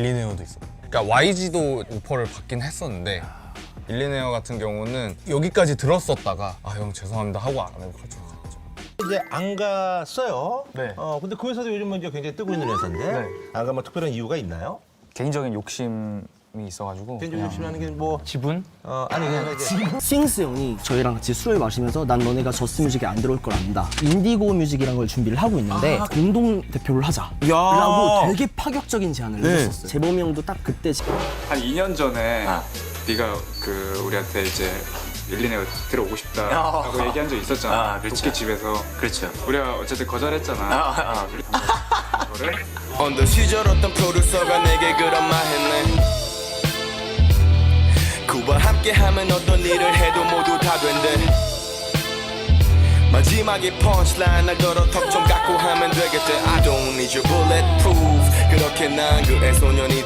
일리네어도 있어. 그러니까 YG도 오퍼를 받긴 했었는데 일리네어 같은 경우는 여기까지 들었었다가 아 형 죄송합니다 하고 안 해고 가죠. 이제 안 갔어요. 네. 근데 그 회사도 요즘은 이제 굉장히 뜨고 있는 회사인데 네. 안 가면 특별한 이유가 있나요? 개인적인 욕심이 있어가지고 개인적으로 욕심하는 게 뭐 지분? 아니 그냥 이제 스윙스 형이 저희랑 같이 술을 마시면서 난 너네가 저스 뮤직에 안 들어올 걸 안다. 인디고 뮤직이라는 걸 준비를 하고 있는데 공동 대표를 하자라고 되게 파격적인 제안을 해줬었어요. 재범이 형도 딱 그때 한 2년 전에 네가 그 우리한테 이제 일리네어 들어오고 싶다라고 얘기한 적 있었잖아. 도끼 집에서. 그렇죠. 우리가 어쨌든 거절했잖아. 그거를 언더 시절 어떤 프로듀서가 내게 그런 말 했네. 그와 함께하면 어떤 일을 해도 모두 다 된대. 마지막에 펀치라인 날 걸어 턱 좀 깎고 하면 되겠대. I don't need your bulletproof. 그렇게 난 그의 소년이